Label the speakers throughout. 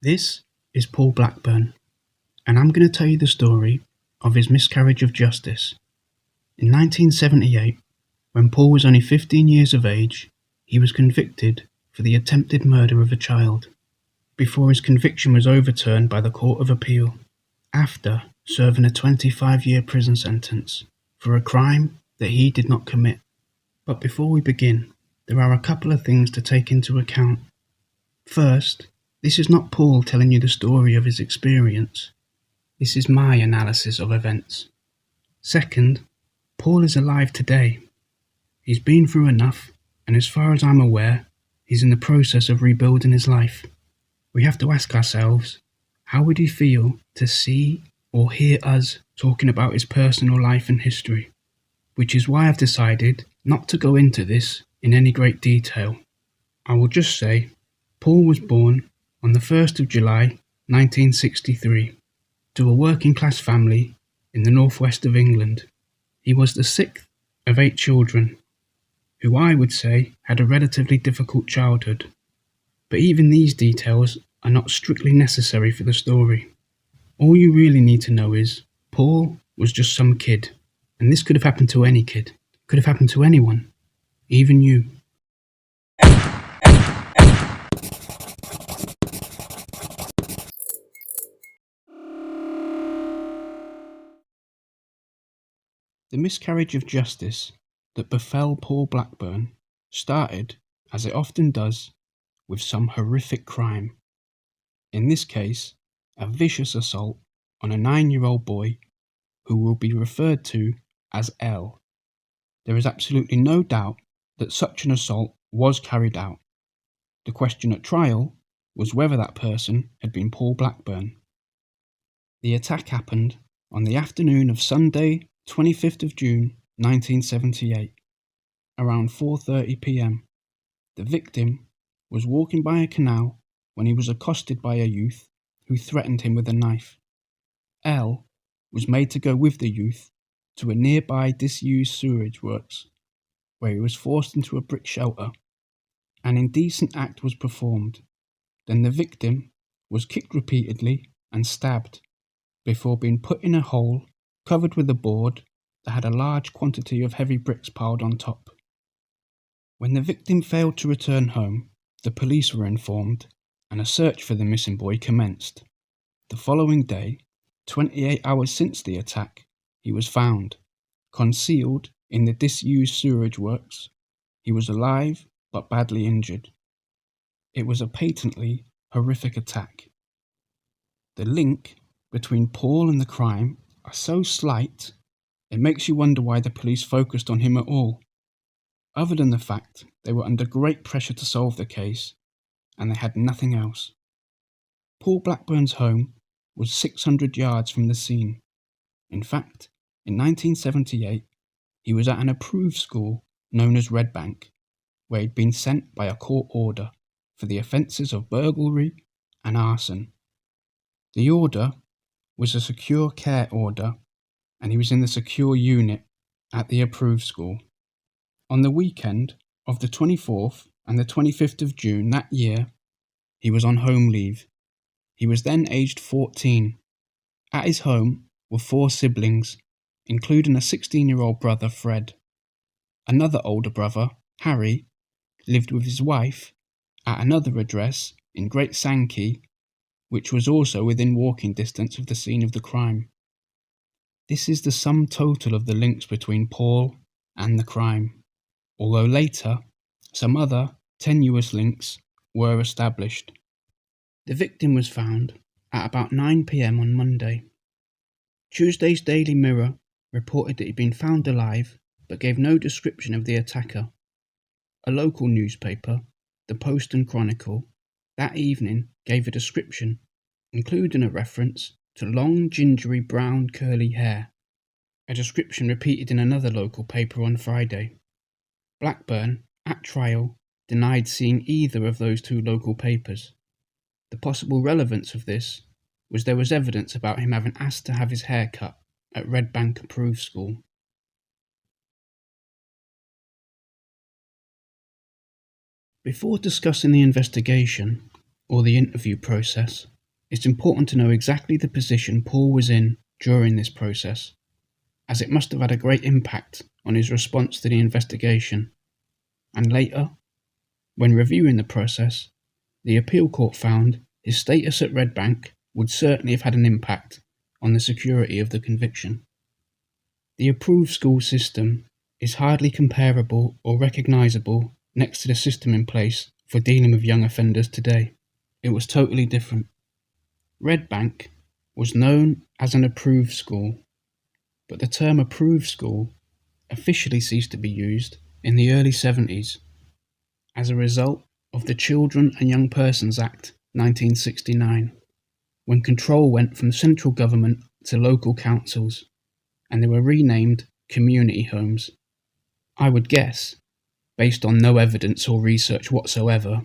Speaker 1: This is Paul Blackburn, and I'm going to tell you the story of his miscarriage of justice. In 1978, when Paul was only 15 years of age, he was convicted for the attempted murder of a child, before his conviction was overturned by the Court of Appeal, after serving a 25-year prison sentence for a crime that he did not commit. But before we begin, there are a couple of things to take into account. First, this is not Paul telling you the story of his experience. This is my analysis of events. Second, Paul is alive today. He's been through enough, and as far as I'm aware, he's in the process of rebuilding his life. We have to ask ourselves, how would he feel to see or hear us talking about his personal life and history? Which is why I've decided not to go into this in any great detail. I will just say, Paul was born on the 1st of July 1963 to a working class family in the northwest of England. He was the sixth of 8 children, who I would say had a relatively difficult childhood. But even these details are not strictly necessary for the story. All you really need to know is Paul was just some kid, and this could have happened to any kid, could have happened to anyone, even you. The miscarriage of justice that befell Paul Blackburn started, as it often does, with some horrific crime. In this case, a vicious assault on a 9-year-old boy who will be referred to as L. There is absolutely no doubt that such an assault was carried out. The question at trial was whether that person had been Paul Blackburn. The attack happened on the afternoon of Sunday, 25th of June 1978, around 4:30 p.m. The victim was walking by a canal when he was accosted by a youth who threatened him with a knife. L was made to go with the youth to a nearby disused sewerage works, where he was forced into a brick shelter. An indecent act was performed. Then the victim was kicked repeatedly and stabbed, before being put in a hole covered with a board that had a large quantity of heavy bricks piled on top. When the victim failed to return home, the police were informed, and a search for the missing boy commenced. The following day, 28 hours since the attack, he was found, concealed in the disused sewerage works. He was alive, but badly injured. It was a patently horrific attack. The link between Paul and the crime are so slight, it makes you wonder why the police focused on him at all, other than the fact they were under great pressure to solve the case, and they had nothing else. Paul Blackburn's home was 600 yards from the scene. In fact, in 1978, he was at an approved school known as Red Bank, where he'd been sent by a court order for the offences of burglary and arson. The order was a secure care order, and he was in the secure unit at the approved school. On the weekend of the 24th and the 25th of June that year, he was on home leave. He was then aged 14. At his home were 4 siblings, including a 16-year-old brother, Fred. Another older brother, Harry, lived with his wife at another address in Great Sankey, which was also within walking distance of the scene of the crime. This is the sum total of the links between Paul and the crime, although later some other tenuous links were established. The victim was found at about 9 p.m. on Monday. Tuesday's Daily Mirror reported that he'd been found alive, but gave no description of the attacker. A local newspaper, the Post and Chronicle, that evening gave a description, including a reference to long, gingery, brown, curly hair, a description repeated in another local paper on Friday. Blackburn, at trial, denied seeing either of those 2 local papers. The possible relevance of this was there was evidence about him having asked to have his hair cut at Red Bank Approved School. Before discussing the investigation or the interview process, It's important to know exactly the position Paul was in during this process, as it must have had a great impact on his response to the investigation. And later, when reviewing the process, the appeal court found his status at Red Bank would certainly have had an impact on the security of the conviction. The approved school system is hardly comparable or recognisable next to the system in place for dealing with young offenders today. It was totally different. Red Bank was known as an approved school, but the term approved school officially ceased to be used in the early 70s as a result of the Children and Young Persons Act 1969, when control went from central government to local councils, and they were renamed community homes. I would guess, based on no evidence or research whatsoever,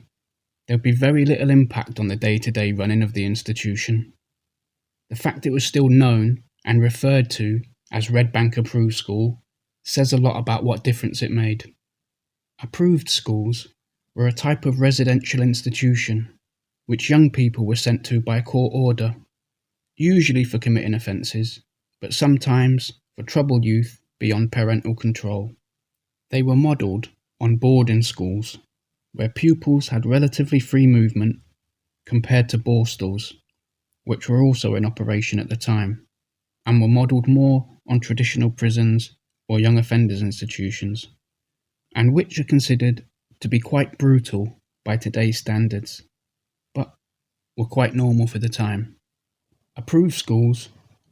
Speaker 1: there would be very little impact on the day-to-day running of the institution. The fact it was still known and referred to as Red Bank Approved School says a lot about what difference it made. Approved schools were a type of residential institution which young people were sent to by a court order, usually for committing offences, but sometimes for troubled youth beyond parental control. They were modelled on boarding schools, where pupils had relatively free movement compared to borstalls, which were also in operation at the time, and were modelled more on traditional prisons or young offenders institutions, and which are considered to be quite brutal by today's standards, but were quite normal for the time. Approved schools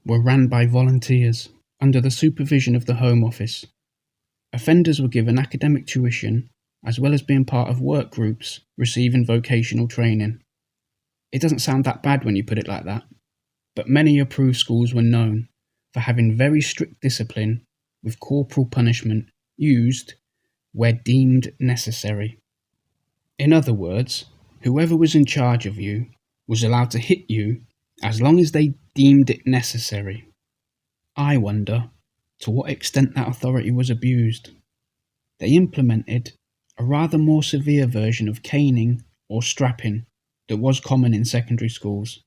Speaker 1: were run by volunteers under the supervision of the Home Office. Offenders were given academic tuition as well as being part of work groups receiving vocational training. It doesn't sound that bad when you put it like that, but many approved schools were known for having very strict discipline with corporal punishment used where deemed necessary. In other words, whoever was in charge of you was allowed to hit you as long as they deemed it necessary. I wonder to what extent that authority was abused. They implemented a rather more severe version of caning or strapping that was common in secondary schools.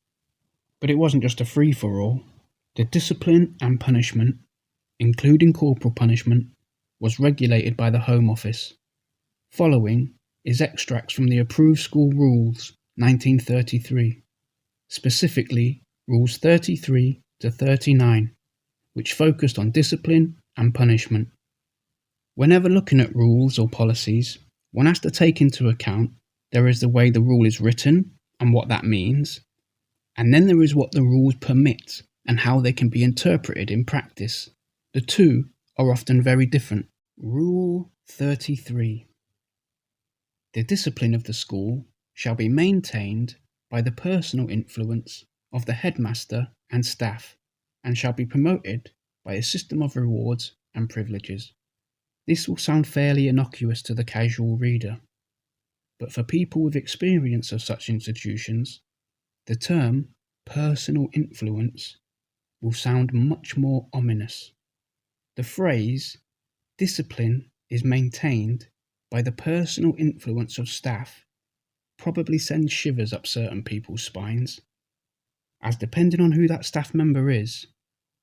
Speaker 1: But it wasn't just a free-for-all. The discipline and punishment, including corporal punishment, was regulated by the Home Office. Following is extracts from the Approved School Rules 1933, specifically Rules 33 to 39, which focused on discipline and punishment. Whenever looking at rules or policies, one has to take into account there is the way the rule is written and what that means, and then there is what the rules permit and how they can be interpreted in practice. The two are often very different. Rule 33. The discipline of the school shall be maintained by the personal influence of the headmaster and staff, and shall be promoted by a system of rewards and privileges. This will sound fairly innocuous to the casual reader, but for people with experience of such institutions, the term personal influence will sound much more ominous. The phrase discipline is maintained by the personal influence of staff probably sends shivers up certain people's spines, as depending on who that staff member is,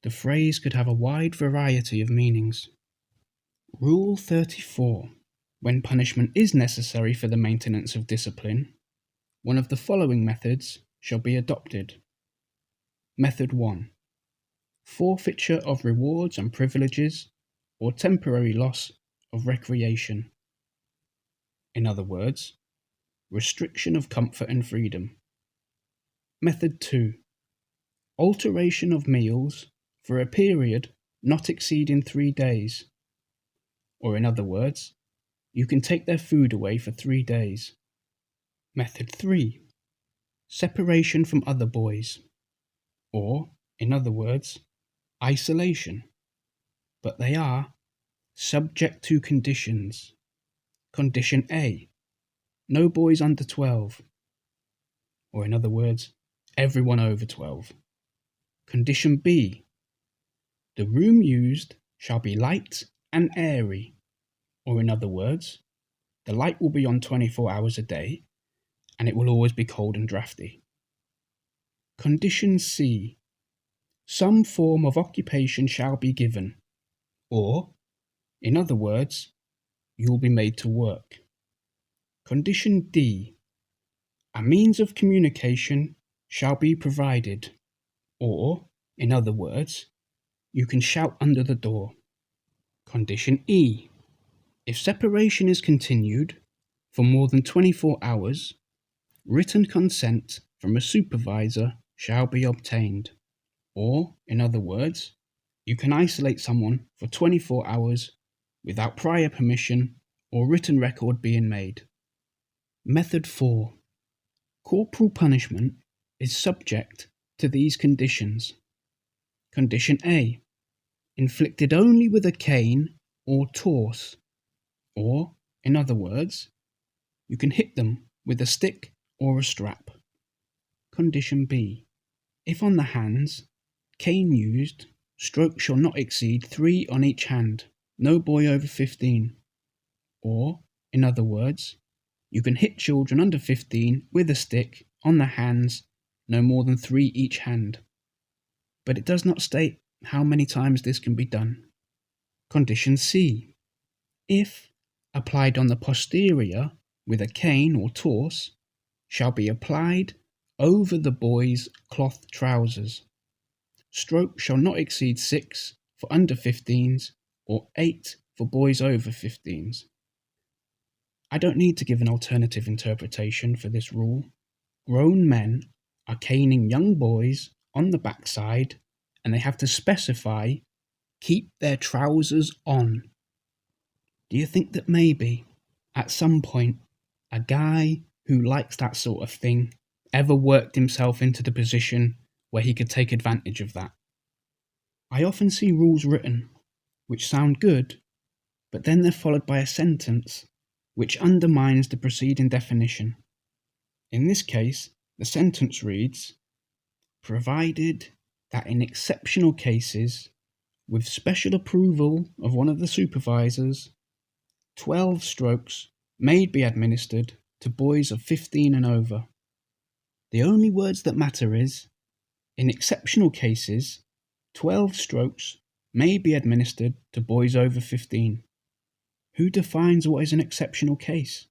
Speaker 1: the phrase could have a wide variety of meanings. Rule 34. When punishment is necessary for the maintenance of discipline, one of the following methods shall be adopted. Method 1. Forfeiture of rewards and privileges or temporary loss of recreation. In other words, restriction of comfort and freedom. Method 2. Alteration of meals for a period not exceeding 3 days. Or in other words, you can take their food away for 3 days. Method 3. Separation from other boys. Or, in other words, isolation. But they are subject to conditions. Condition A. No boys under 12. Or in other words, everyone over 12. Condition B. The room used shall be light and airy. Or in other words, the light will be on 24 hours a day and it will always be cold and drafty. Condition C. Some form of occupation shall be given, or, in other words, you will be made to work. Condition D. A means of communication shall be provided, or, in other words, you can shout under the door. Condition E. If separation is continued for more than 24 hours, written consent from a supervisor shall be obtained, or, in other words, you can isolate someone for 24 hours without prior permission or written record being made. Method 4. Corporal punishment is subject to these conditions. Condition A. Inflicted only with a cane or torse, or, in other words, you can hit them with a stick or a strap. Condition B. If on the hands, cane used, stroke shall not exceed 3 on each hand, no boy over 15. Or, in other words, you can hit children under 15 with a stick on the hands, no more than 3 each hand. But it does not state how many times this can be done. Condition C. If applied on the posterior with a cane or torse, shall be applied over the boy's cloth trousers. Stroke shall not exceed 6 for under 15s or 8 for boys over 15s. I don't need to give an alternative interpretation for this rule. Grown men are caning young boys on the backside, and they have to specify, keep their trousers on. Do you think that maybe, at some point, a guy who likes that sort of thing ever worked himself into the position where he could take advantage of that? I often see rules written which sound good, but then they're followed by a sentence which undermines the preceding definition. In this case, the sentence reads, provided that in exceptional cases, with special approval of one of the supervisors, 12 strokes may be administered to boys of 15 and over. The only words that matter is, in exceptional cases, 12 strokes may be administered to boys over 15. Who defines what is an exceptional case?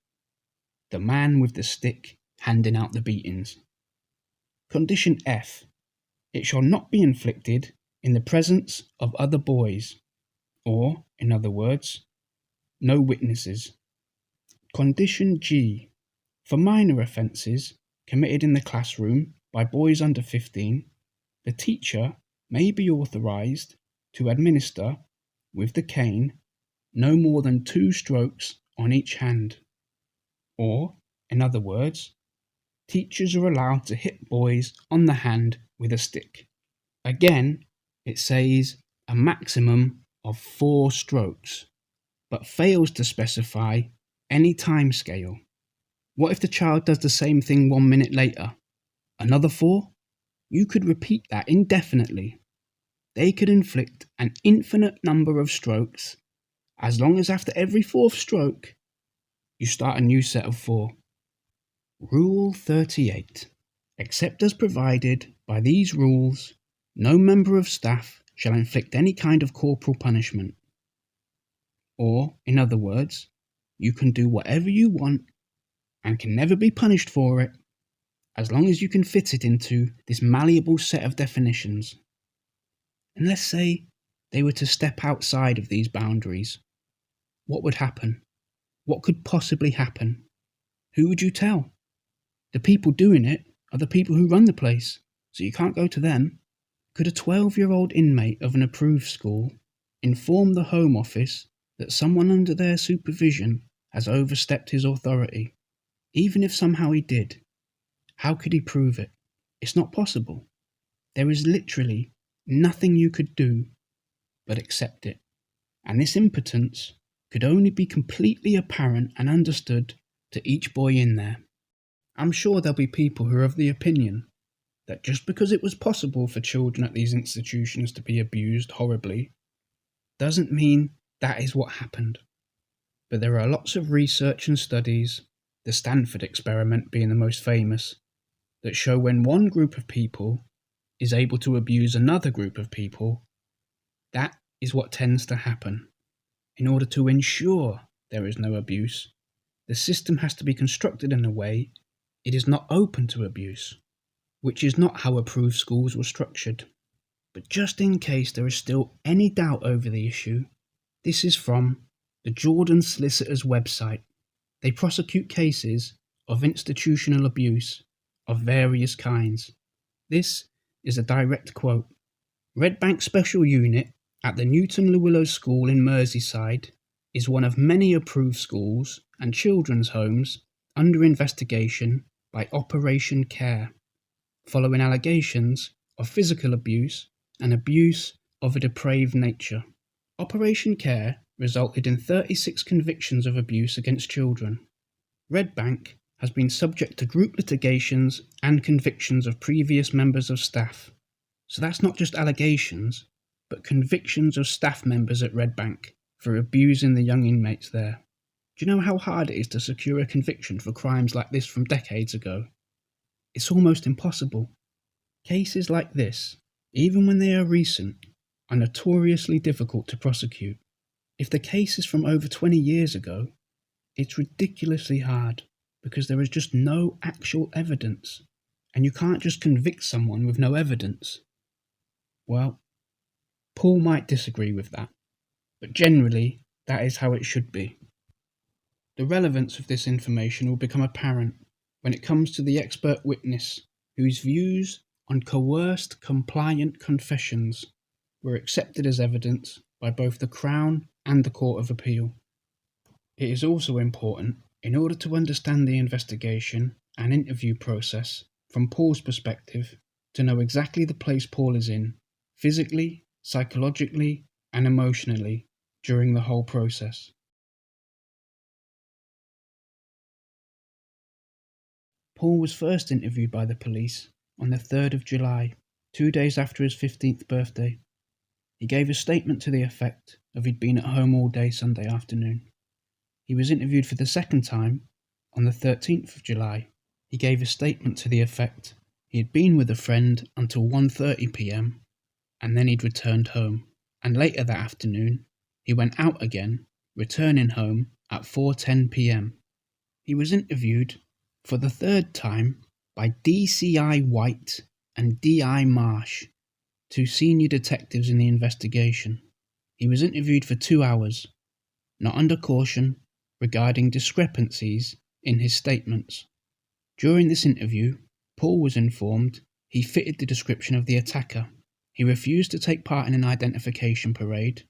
Speaker 1: The man with the stick handing out the beatings. Condition F. It shall not be inflicted in the presence of other boys, or, in other words, no witnesses. Condition G. For minor offences committed in the classroom by boys under 15, the teacher may be authorised to administer, with the cane, no more than 2 strokes on each hand. Or, in other words, teachers are allowed to hit boys on the hand with a stick. Again, it says a maximum of 4 strokes, but fails to specify any time scale. What if the child does the same thing 1 minute later? Another 4? You could repeat that indefinitely. They could inflict an infinite number of strokes, as long as after every 4th stroke, you start a new set of 4. Rule 38. Except as provided by these rules, no member of staff shall inflict any kind of corporal punishment. Or, in other words, you can do whatever you want and can never be punished for it, as long as you can fit it into this malleable set of definitions. And let's say they were to step outside of these boundaries. What would happen? What could possibly happen? Who would you tell? The people doing it are the people who run the place, so you can't go to them. Could a 12-year-old inmate of an approved school inform the Home Office that someone under their supervision has overstepped his authority? Even if somehow he did, how could he prove it? It's not possible. There is literally nothing you could do but accept it. And this impotence could only be completely apparent and understood to each boy in there. I'm sure there'll be people who are of the opinion that just because it was possible for children at these institutions to be abused horribly, doesn't mean that is what happened. But there are lots of research and studies, the Stanford experiment being the most famous, that show when one group of people is able to abuse another group of people, that is what tends to happen. In order to ensure there is no abuse, the system has to be constructed in a way it is not open to abuse, which is not how approved schools were structured. But just in case there is still any doubt over the issue, this is from the Jordan Solicitors website. They prosecute cases of institutional abuse of various kinds. This is a direct quote. Red Bank Special Unit at the Newton Llewellyn School in Merseyside is one of many approved schools and children's homes under investigation by Operation Care, following allegations of physical abuse and abuse of a depraved nature. Operation Care resulted in 36 convictions of abuse against children. Red Bank has been subject to group litigations and convictions of previous members of staff. So that's not just allegations, but convictions of staff members at Red Bank for abusing the young inmates there. Do you know how hard it is to secure a conviction for crimes like this from decades ago? It's almost impossible. Cases like this, even when they are recent, are notoriously difficult to prosecute. If the case is from over 20 years ago, it's ridiculously hard because there is just no actual evidence, and you can't just convict someone with no evidence. Well, Paul might disagree with that, but generally that is how it should be. The relevance of this information will become apparent when it comes to the expert witness whose views on coerced compliant confessions were accepted as evidence by both the Crown and the Court of Appeal. It is also important, in order to understand the investigation and interview process from Paul's perspective, to know exactly the place Paul is in, physically, psychologically, and emotionally, during the whole process. Paul was first interviewed by the police on the 3rd of July, 2 days after his 15th birthday. He gave a statement to the effect of he'd been at home all day Sunday afternoon. He was interviewed for the second time on the 13th of July. He gave a statement to the effect he had been with a friend until 1:30 p.m. and then he'd returned home. And later that afternoon, he went out again, returning home at 4:10 p.m. He was interviewed for the third time by DCI White and DI Marsh, two senior detectives in the investigation. He was interviewed for 2 hours, not under caution, regarding discrepancies in his statements. During this interview, Paul was informed he fitted the description of the attacker. He refused to take part in an identification parade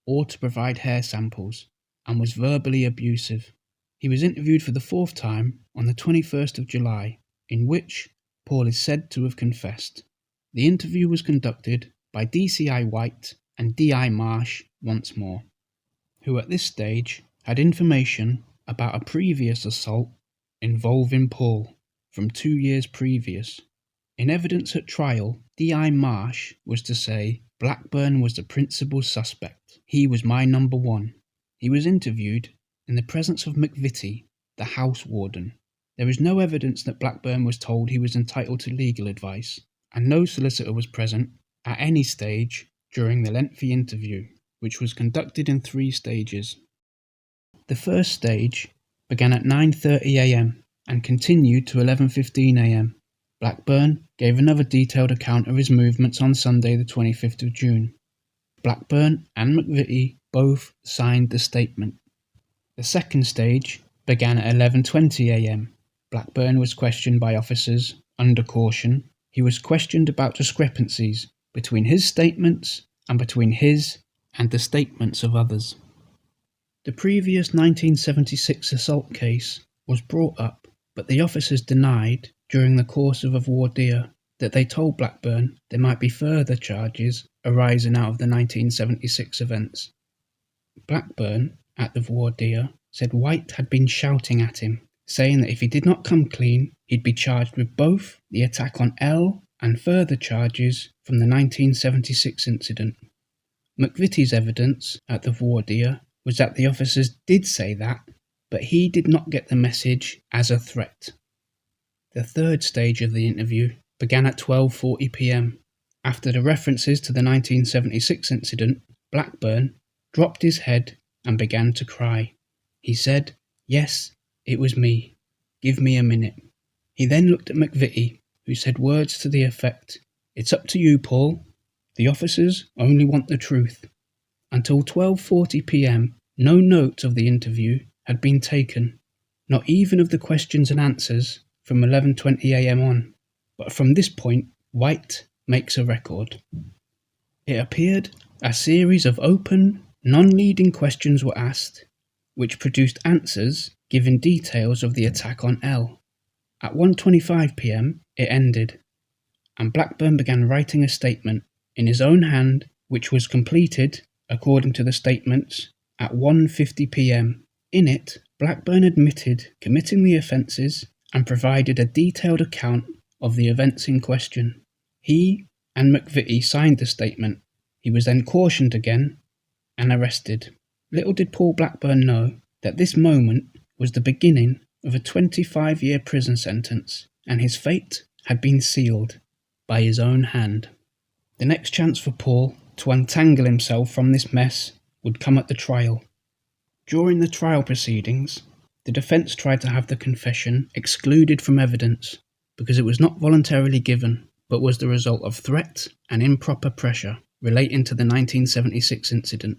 Speaker 1: or to provide hair samples and was verbally abusive. He was interviewed for the fourth time on the 21st of July, in which Paul is said to have confessed. The interview was conducted by DCI White and DI Marsh once more, who at this stage had information about a previous assault involving Paul from 2 years previous. In evidence at trial, DI Marsh was to say Blackburn was the principal suspect. He was my number one. He was interviewed in the presence of McVitie, the house warden. There is no evidence that Blackburn was told he was entitled to legal advice, and no solicitor was present at any stage during the lengthy interview, which was conducted in 3 stages. The first stage began at 9:30 a.m. and continued to 11:15 a.m. Blackburn gave another detailed account of his movements on Sunday the 25th of June. Blackburn and McVitie both signed the statement. The second stage began at 11:20 a.m. Blackburn was questioned by officers under caution. He was questioned about discrepancies between his statements and between his and the statements of others. The previous 1976 assault case was brought up, but the officers denied during the course of a voir dire that they told Blackburn there might be further charges arising out of the 1976 events. Blackburn, at the voir dire, said White had been shouting at him, saying that if he did not come clean, he'd be charged with both the attack on L and further charges from the 1976 incident. McVitie's evidence at the voir dire was that the officers did say that, but he did not get the message as a threat. The third stage of the interview began at 12:40 p.m. After the references to the 1976 incident, Blackburn dropped his head and began to cry. He said, "Yes, it was me. Give me a minute." He then looked at McVitie, who said words to the effect, "It's up to you, Paul. The officers only want the truth." Until 12:40 p.m, no note of the interview had been taken, not even of the questions and answers from 11:20 a.m. on. But from this point, White makes a record. It appeared a series of open, non-leading questions were asked, which produced answers giving details of the attack on L. At 1:25 p.m, it ended, and Blackburn began writing a statement in his own hand, which was completed, according to the statements, at 1:50 p.m. In it, Blackburn admitted committing the offences and provided a detailed account of the events in question. He and McVitie signed the statement. He was then cautioned again and arrested. Little did Paul Blackburn know that this moment was the beginning of a 25-year prison sentence, and his fate had been sealed by his own hand. The next chance for Paul to untangle himself from this mess would come at the trial. During the trial proceedings, the defence tried to have the confession excluded from evidence because it was not voluntarily given, but was the result of threat and improper pressure relating to the 1976 incident.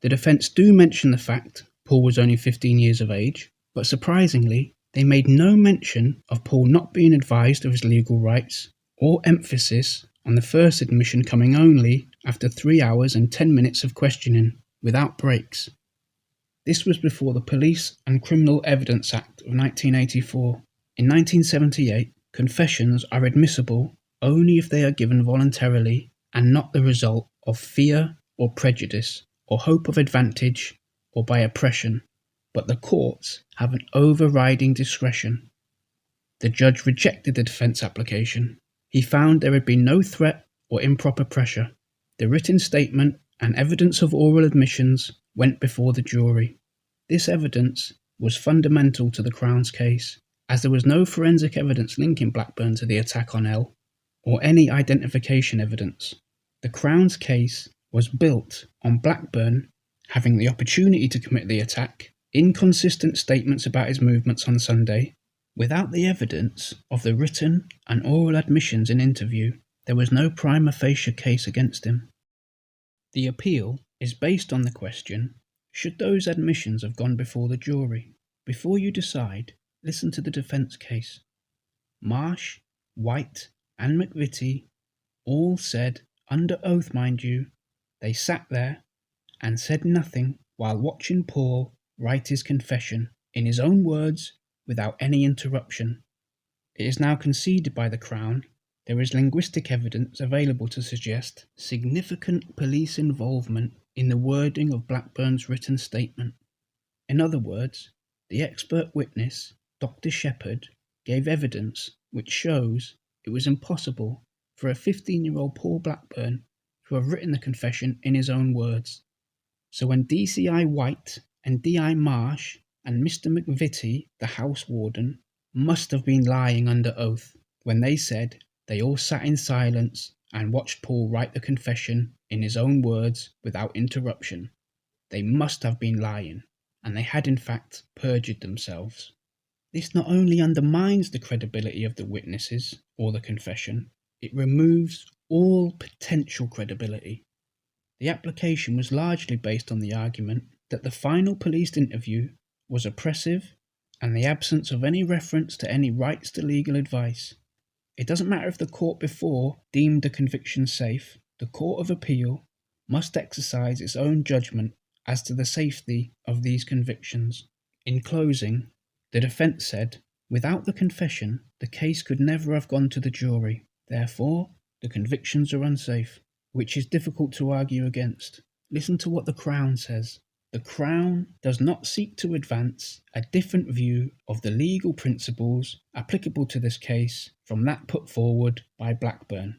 Speaker 1: The defence do mention the fact Paul was only 15 years of age, but surprisingly, they made no mention of Paul not being advised of his legal rights, or emphasis on the first admission coming only after 3 hours and 10 minutes of questioning, without breaks. This was before the Police and Criminal Evidence Act of 1984. In 1978, confessions are admissible only if they are given voluntarily and not the result of fear or prejudice, or hope of advantage, or by oppression, but the courts have an overriding discretion. The judge rejected the defence application. He found there had been no threat or improper pressure. The written statement and evidence of oral admissions went before the jury. This evidence was fundamental to the Crown's case, as there was no forensic evidence linking Blackburn to the attack on L, or any identification evidence. The Crown's case was built on Blackburn having the opportunity to commit the attack, inconsistent statements about his movements on Sunday. Without the evidence of the written and oral admissions in interview, there was no prima facie case against him. The appeal is based on the question, should those admissions have gone before the jury? Before you decide, listen to the defence case. Marsh, White and McVitie all said, under oath mind you, they sat there and said nothing while watching Paul write his confession, in his own words, without any interruption. It is now conceded by the Crown there is linguistic evidence available to suggest significant police involvement in the wording of Blackburn's written statement. In other words, the expert witness, Dr. Shepherd, gave evidence which shows it was impossible for a 15-year-old Paul Blackburn to have written the confession in his own words. So when DCI White and DI Marsh and Mr. McVitie, the house warden, must have been lying under oath when they said they all sat in silence and watched Paul write the confession in his own words without interruption. They must have been lying, and they had in fact perjured themselves. This not only undermines the credibility of the witnesses or the confession, it removes all potential credibility. The application was largely based on the argument that the final police interview was oppressive and the absence of any reference to any rights to legal advice. It doesn't matter if the court before deemed the conviction safe, the Court of Appeal must exercise its own judgment as to the safety of these convictions. In closing, the defence said, without the confession, the case could never have gone to the jury. Therefore, the convictions are unsafe, which is difficult to argue against. Listen to what the Crown says. The Crown does not seek to advance a different view of the legal principles applicable to this case from that put forward by Blackburn.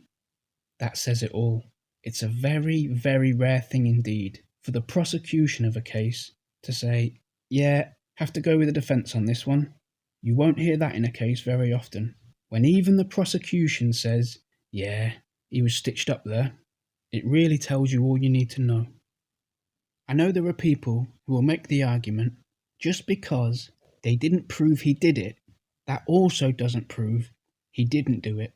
Speaker 1: That says it all. It's a very, very rare thing indeed for the prosecution of a case to say, yeah, have to go with the defence on this one. You won't hear that in a case very often. When even the prosecution says, yeah, he was stitched up there, it really tells you all you need to know. I know there are people who will make the argument, just because they didn't prove he did it, that also doesn't prove he didn't do it.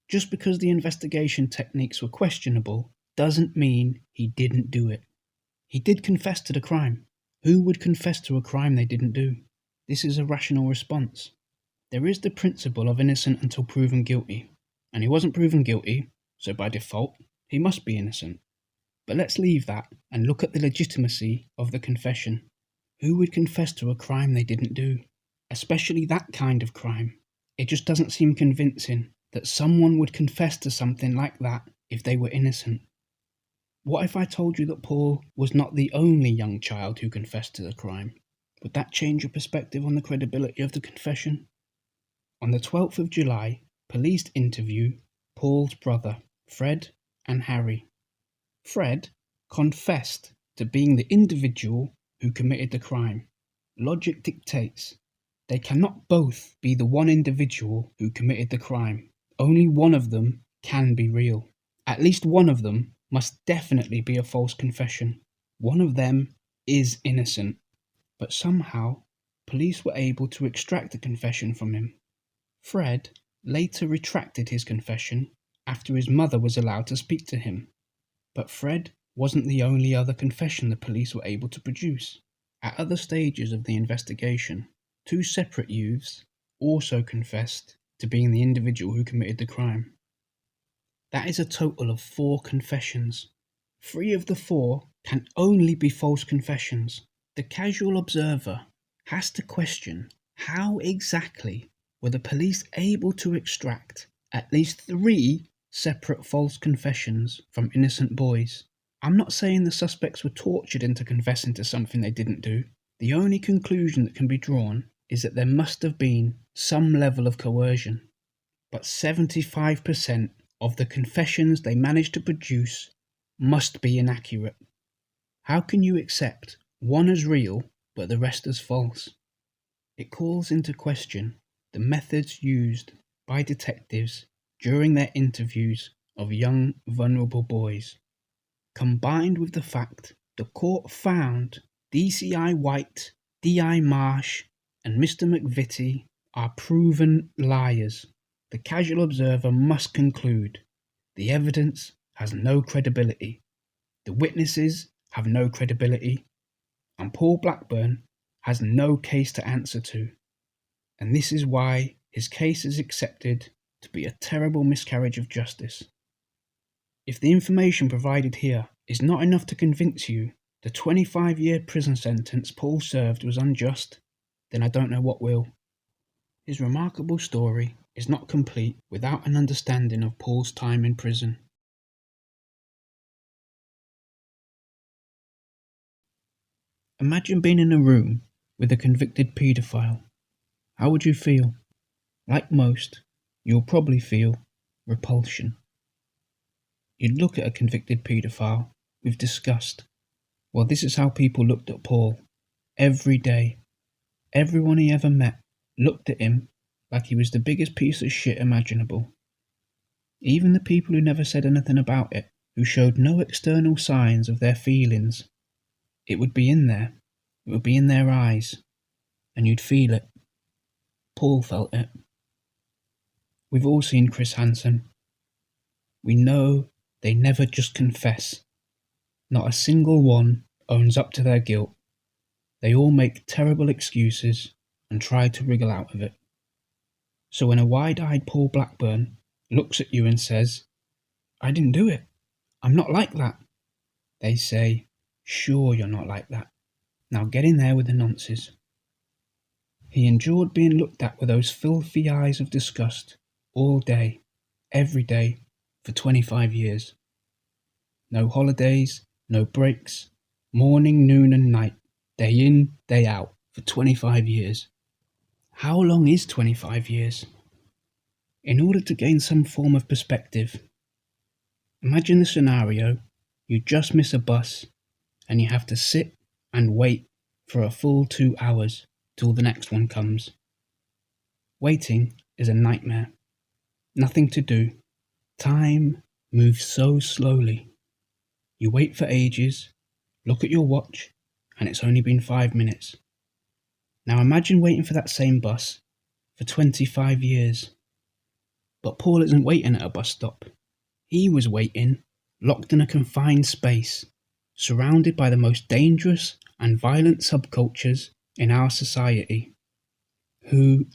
Speaker 1: Just because the investigation techniques were questionable doesn't mean he didn't do it. He did confess to the crime. Who would confess to a crime they didn't do? This is a rational response. There is the principle of innocent until proven guilty, and he wasn't proven guilty, so by default, he must be innocent. But let's leave that and look at the legitimacy of the confession. Who would confess to a crime they didn't do? Especially that kind of crime. It just doesn't seem convincing that someone would confess to something like that if they were innocent. What if I told you that Paul was not the only young child who confessed to the crime? Would that change your perspective on the credibility of the confession? On the 12th of July, police interview Paul's brother, Fred and Harry. Fred confessed to being the individual who committed the crime. Logic dictates they cannot both be the one individual who committed the crime. Only one of them can be real. At least one of them must definitely be a false confession. One of them is innocent. But somehow, police were able to extract a confession from him. Fred later retracted his confession after his mother was allowed to speak to him. But Fred wasn't the only other confession the police were able to produce. At other stages of the investigation, 2 separate youths also confessed to being the individual who committed the crime. That is a total of 4 confessions. 3 of the 4 can only be false confessions. The casual observer has to question how exactly were the police able to extract at least 3 separate false confessions from innocent boys. I'm not saying the suspects were tortured into confessing to something they didn't do. The only conclusion that can be drawn is that there must have been some level of coercion. But 75% of the confessions they managed to produce must be inaccurate. How can you accept one as real but the rest as false? It calls into question the methods used by detectives during their interviews of young, vulnerable boys, combined with the fact the court found DCI White, D.I. Marsh, and Mr. McVitie are proven liars. The casual observer must conclude the evidence has no credibility, the witnesses have no credibility, and Paul Blackburn has no case to answer to. And this is why his case is accepted to be a terrible miscarriage of justice. If the information provided here is not enough to convince you the 25-year prison sentence Paul served was unjust, then I don't know what will. His remarkable story is not complete without an understanding of Paul's time in prison. Imagine being in a room with a convicted paedophile. How would you feel? Like most, you'll probably feel repulsion. You'd look at a convicted paedophile with disgust. Well, this is how people looked at Paul. Every day. Everyone he ever met looked at him like he was the biggest piece of shit imaginable. Even the people who never said anything about it, who showed no external signs of their feelings. It would be in there. It would be in their eyes. And you'd feel it. Paul felt it. We've all seen Chris Hansen. We know they never just confess. Not a single one owns up to their guilt. They all make terrible excuses and try to wriggle out of it. So when a wide-eyed Paul Blackburn looks at you and says, "I didn't do it. I'm not like that," they say, "Sure you're not like that. Now get in there with the nonsense." He endured being looked at with those filthy eyes of disgust all day, every day, for 25 years. No holidays, no breaks, morning, noon and night, day in, day out, for 25 years. How long is 25 years? In order to gain some form of perspective, imagine the scenario: you just miss a bus and you have to sit and wait for a full 2 hours till the next one comes. Waiting is a nightmare. Nothing to do. Time moves so slowly. You wait for ages, look at your watch, and it's only been 5 minutes. Now imagine waiting for that same bus for 25 years. But Paul isn't waiting at a bus stop. He was waiting, locked in a confined space, surrounded by the most dangerous and violent subcultures in our society, who,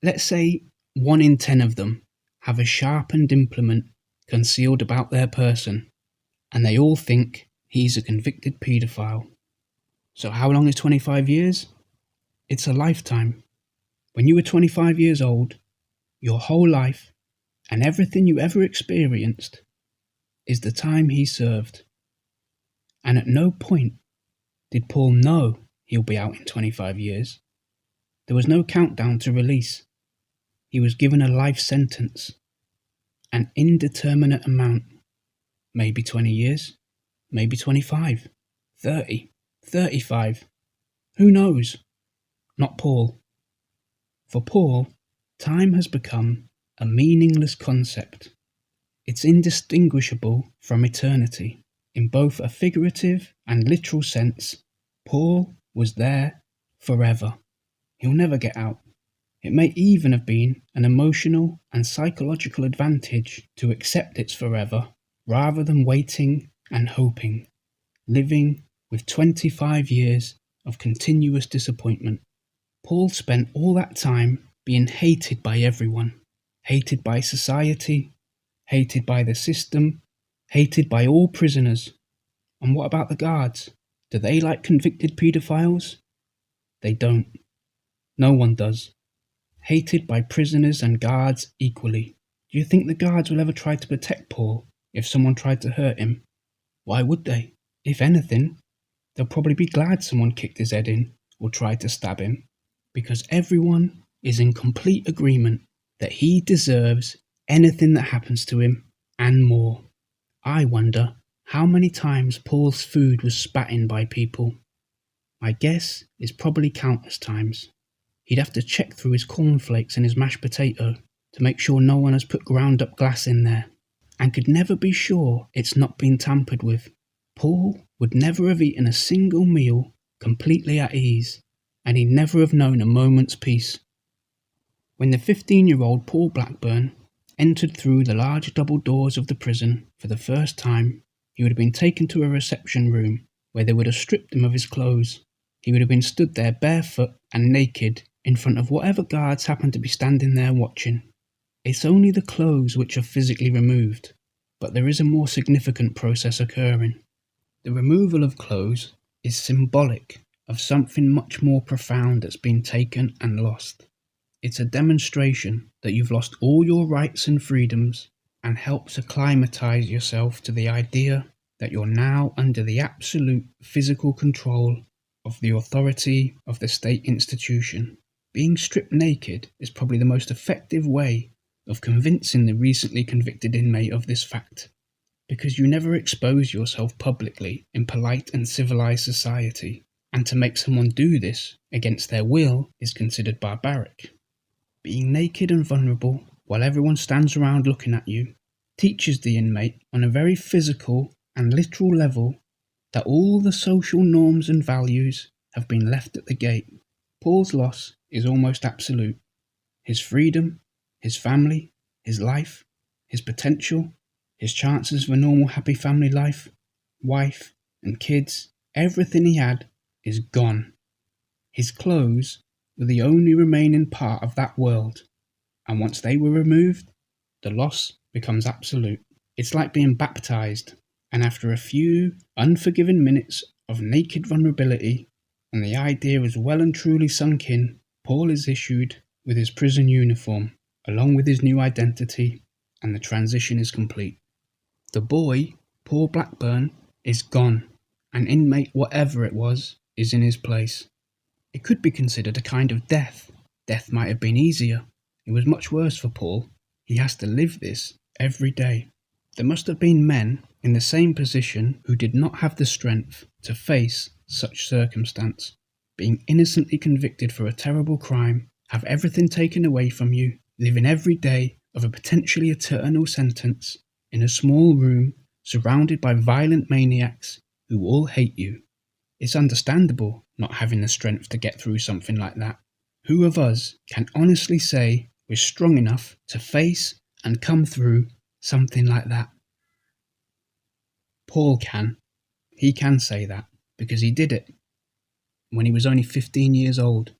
Speaker 1: let's say 1 in 10 of them, have a sharpened implement concealed about their person, and they all think he's a convicted paedophile. So how long is 25 years? It's a lifetime. When you were 25 years old, your whole life and everything you ever experienced is the time he served. And at no point did Paul know he'll be out in 25 years. There was no countdown to release. He was given a life sentence, an indeterminate amount, maybe 20 years, maybe 25, 30, 35. Who knows? Not Paul. For Paul, time has become a meaningless concept. It's indistinguishable from eternity. In both a figurative and literal sense, Paul was there forever. He'll never get out. It may even have been an emotional and psychological advantage to accept it's forever, rather than waiting and hoping, living with 25 years of continuous disappointment. Paul spent all that time being hated by everyone, hated by society, hated by the system, hated by all prisoners. And what about the guards? Do they like convicted paedophiles? They don't. No one does. Hated by prisoners and guards equally. Do you think the guards will ever try to protect Paul if someone tried to hurt him? Why would they? If anything, they'll probably be glad someone kicked his head in or tried to stab him, because everyone is in complete agreement that he deserves anything that happens to him and more. I wonder how many times Paul's food was spat in by people. My guess is probably countless times. He'd have to check through his cornflakes and his mashed potato to make sure no one has put ground up glass in there, and could never be sure it's not been tampered with. Paul would never have eaten a single meal completely at ease, and he'd never have known a moment's peace. When the 15-year-old Paul Blackburn entered through the large double doors of the prison for the first time, he would have been taken to a reception room where they would have stripped him of his clothes. He would have been stood there barefoot and naked in front of whatever guards happened to be standing there watching. It's only the clothes which are physically removed, but there is a more significant process occurring. The removal of clothes is symbolic of something much more profound that's been taken and lost. It's a demonstration that you've lost all your rights and freedoms, and helps acclimatise yourself to the idea that you're now under the absolute physical control of the authority of the state institution. Being stripped naked is probably the most effective way of convincing the recently convicted inmate of this fact, because you never expose yourself publicly in polite and civilised society, and to make someone do this against their will is considered barbaric. Being naked and vulnerable while everyone stands around looking at you teaches the inmate on a very physical and literal level that all the social norms and values have been left at the gate. Paul's loss is almost absolute. His freedom, his family, his life, his potential, his chances of a normal happy family life, wife and kids, everything he had is gone. His clothes were the only remaining part of that world, and once they were removed, the loss becomes absolute. It's like being baptized, and after a few unforgiving minutes of naked vulnerability, and the idea is well and truly sunk in, Paul is issued with his prison uniform, along with his new identity, and the transition is complete. The boy, Paul Blackburn, is gone, and inmate whatever it was is in his place. It could be considered a kind of death. Death might have been easier. It was much worse for Paul. He has to live this every day. There must have been men in the same position who did not have the strength to face such circumstance. Being innocently convicted for a terrible crime, have everything taken away from you, living every day of a potentially eternal sentence in a small room surrounded by violent maniacs who all hate you. It's understandable not having the strength to get through something like that. Who of us can honestly say we're strong enough to face and come through something like that? Paul can. He can say that because he did it when he was only 15 years old.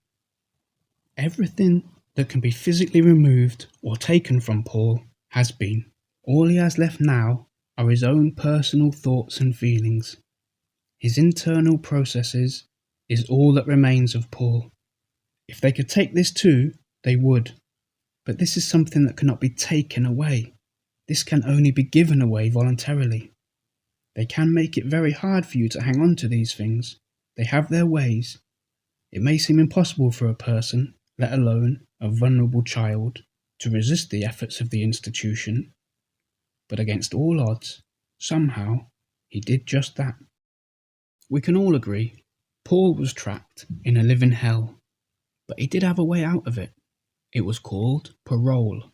Speaker 1: Everything that can be physically removed or taken from Paul has been. All he has left now are his own personal thoughts and feelings. His internal processes is all that remains of Paul. If they could take this too, they would. But this is something that cannot be taken away. This can only be given away voluntarily. They can make it very hard for you to hang on to these things. They have their ways. It may seem impossible for a person, let alone a vulnerable child, to resist the efforts of the institution. But against all odds, somehow, he did just that. We can all agree, Paul was trapped in a living hell. But he did have a way out of it. It was called parole.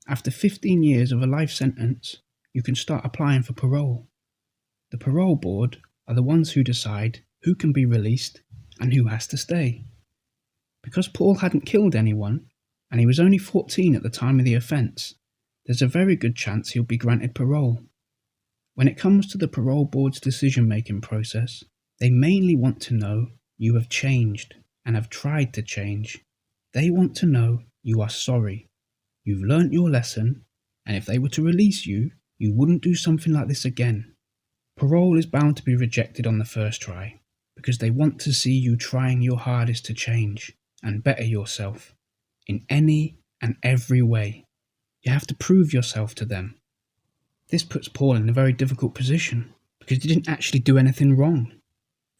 Speaker 1: After 15 years of a life sentence, you can start applying for parole. The parole board are the ones who decide who can be released and who has to stay. Because Paul hadn't killed anyone, and he was only 14 at the time of the offence, there's a very good chance he'll be granted parole. When it comes to the parole board's decision-making process, they mainly want to know you have changed and have tried to change. They want to know you are sorry. You've learnt your lesson, and if they were to release you, you wouldn't do something like this again. Parole is bound to be rejected on the first try, because they want to see you trying your hardest to change and better yourself in any and every way. You have to prove yourself to them. This puts Paul in a very difficult position, because he didn't actually do anything wrong.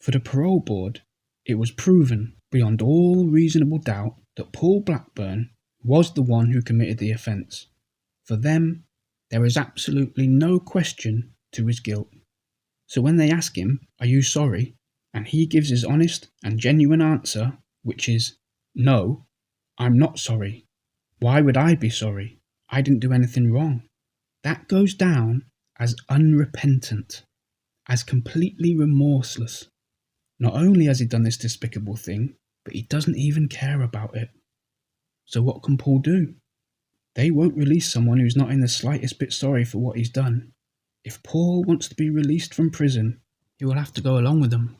Speaker 1: For the parole board, it was proven beyond all reasonable doubt that Paul Blackburn was the one who committed the offence. For them, there is absolutely no question to his guilt. So when they ask him, "Are you sorry?" and he gives his honest and genuine answer, which is, "No, I'm not sorry. Why would I be sorry? I didn't do anything wrong." That goes down as unrepentant, as completely remorseless. Not only has he done this despicable thing, but he doesn't even care about it. So what can Paul do? They won't release someone who's not in the slightest bit sorry for what he's done. If Paul wants to be released from prison, he will have to go along with them.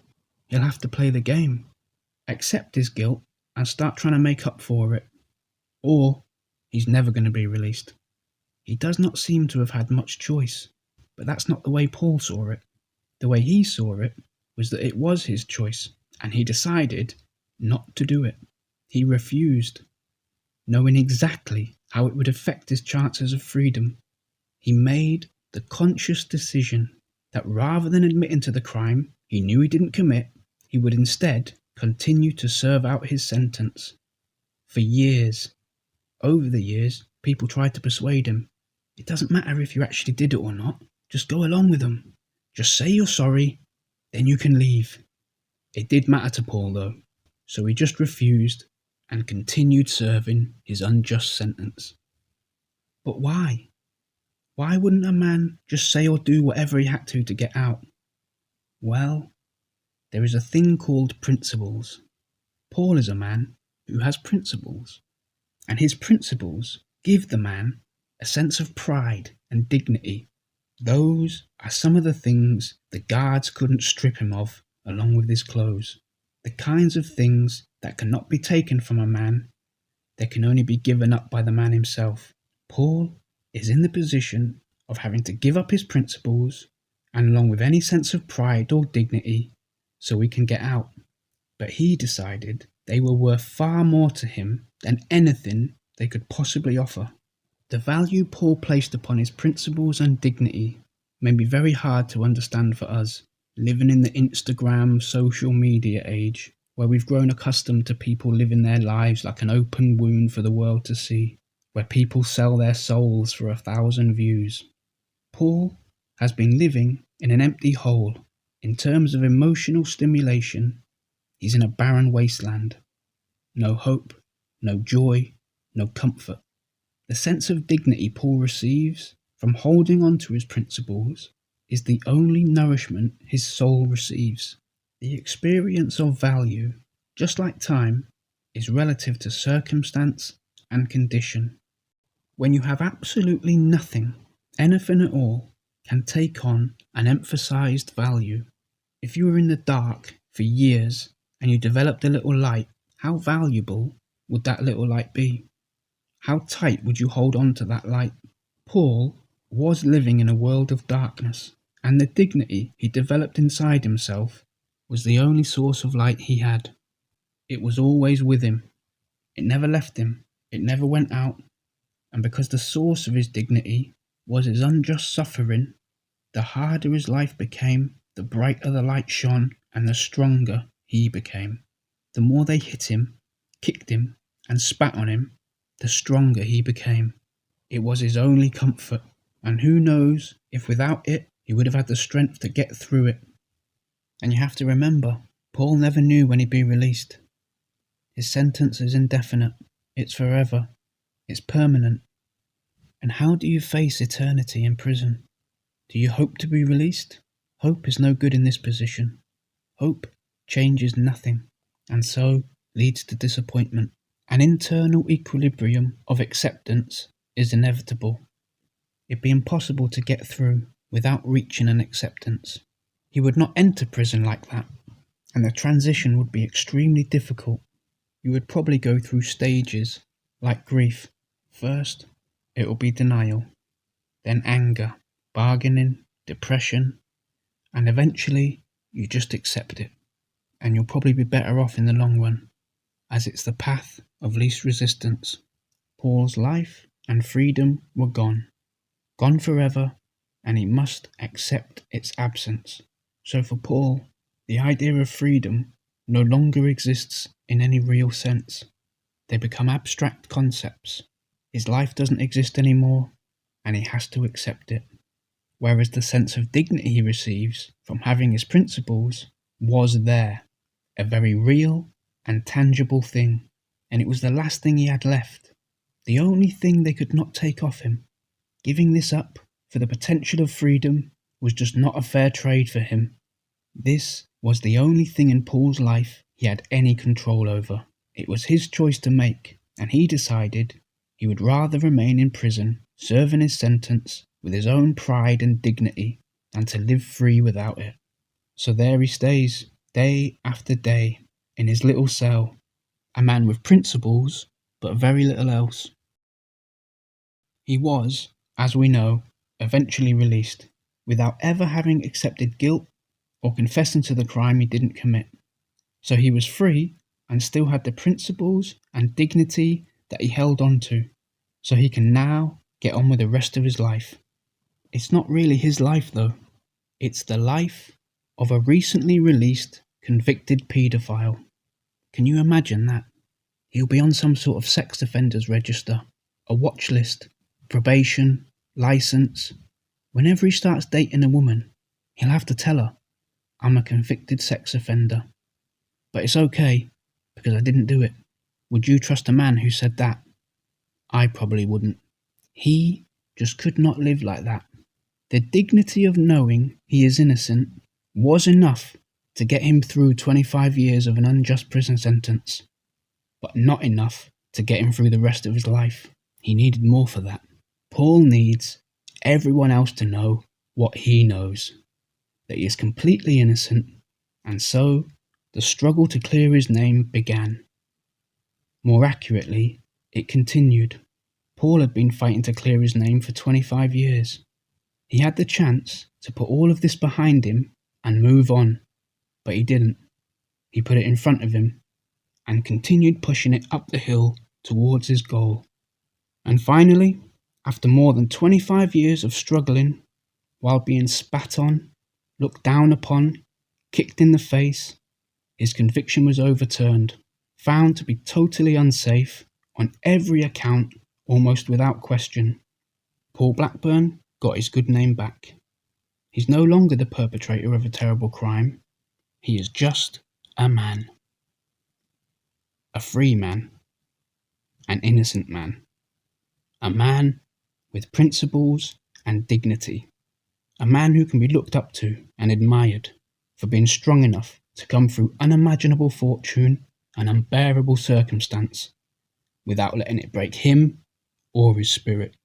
Speaker 1: He'll have to play the game, accept his guilt, and start trying to make up for it. Or he's never going to be released. He does not seem to have had much choice, but that's not the way Paul saw it. The way he saw it was that it was his choice, and he decided not to do it. He refused, knowing exactly how it would affect his chances of freedom. He made the conscious decision that rather than admitting to the crime he knew he didn't commit, he would instead continue to serve out his sentence. For years, over the years, people tried to persuade him. It doesn't matter if you actually did it or not, just go along with them. Just say you're sorry, then you can leave. It did matter to Paul though, so he just refused and continued serving his unjust sentence. But why? Why wouldn't a man just say or do whatever he had to get out? Well, there is a thing called principles. Paul is a man who has principles, and his principles give the man a sense of pride and dignity. Those are some of the things the guards couldn't strip him of along with his clothes. The kinds of things that cannot be taken from a man, they can only be given up by the man himself. Paul is in the position of having to give up his principles and along with any sense of pride or dignity so he can get out. But he decided they were worth far more to him than anything they could possibly offer. The value Paul placed upon his principles and dignity may be very hard to understand for us, living in the Instagram social media age, where we've grown accustomed to people living their lives like an open wound for the world to see, where people sell their souls for 1,000 views. Paul has been living in an empty hole. In terms of emotional stimulation, he's in a barren wasteland. No hope, no joy, no comfort. The sense of dignity Paul receives from holding on to his principles is the only nourishment his soul receives. The experience of value, just like time, is relative to circumstance and condition. When you have absolutely nothing, anything at all, can take on an emphasized value. If you were in the dark for years and you developed a little light, how valuable would that little light be? How tight would you hold on to that light? Paul was living in a world of darkness, and the dignity he developed inside himself was the only source of light he had. It was always with him. It never left him. It never went out. And because the source of his dignity was his unjust suffering, the harder his life became, the brighter the light shone, and the stronger he became. The more they hit him, kicked him, and spat on him, the stronger he became. It was his only comfort, and who knows if without it he would have had the strength to get through it. And you have to remember, Paul never knew when he'd be released. His sentence is indefinite, it's forever, it's permanent. And how do you face eternity in prison? Do you hope to be released? Hope is no good in this position. Hope changes nothing, and so leads to disappointment. An internal equilibrium of acceptance is inevitable. It'd be impossible to get through without reaching an acceptance. He would not enter prison like that, and the transition would be extremely difficult. You would probably go through stages like grief. First, it will be denial, then anger, bargaining, depression, and eventually you just accept it. And you'll probably be better off in the long run, as it's the path of least resistance. Paul's life and freedom were gone forever, and he must accept its absence. So for Paul, the idea of freedom no longer exists in any real sense. They become abstract concepts. His life doesn't exist anymore, and he has to accept it. Whereas the sense of dignity he receives from having his principles was there, a very real and tangible thing, and it was the last thing he had left, the only thing they could not take off him. Giving this up for the potential of freedom was just not a fair trade for him. This was the only thing in Paul's life he had any control over. It was his choice to make, and he decided he would rather remain in prison, serving his sentence with his own pride and dignity, than to live free without it. So there he stays, day after day, in his little cell, a man with principles, but very little else. He was, as we know, eventually released, without ever having accepted guilt or confessing to the crime he didn't commit. So he was free and still had the principles and dignity that he held on to, so he can now get on with the rest of his life. It's not really his life though. It's the life of a recently released convicted paedophile. Can you imagine that? He'll be on some sort of sex offenders register, a watch list, probation, license. Whenever he starts dating a woman, he'll have to tell her, "I'm a convicted sex offender. But it's okay, because I didn't do it." Would you trust a man who said that? I probably wouldn't. He just could not live like that. The dignity of knowing he is innocent was enough to get him through 25 years of an unjust prison sentence, but not enough to get him through the rest of his life. He needed more for that. Paul needs everyone else to know what he knows, that he is completely innocent, and so the struggle to clear his name began. More accurately, it continued. Paul had been fighting to clear his name for 25 years. He had the chance to put all of this behind him and move on, but he didn't. He put it in front of him and continued pushing it up the hill towards his goal. And finally, after more than 25 years of struggling, while being spat on, looked down upon, kicked in the face, his conviction was overturned, found to be totally unsafe on every account, almost without question. Paul Blackburn got his good name back. He's no longer the perpetrator of a terrible crime. He is just a man. A free man. An innocent man. A man with principles and dignity. A man who can be looked up to and admired for being strong enough to come through unimaginable fortune and unbearable circumstance without letting it break him or his spirit.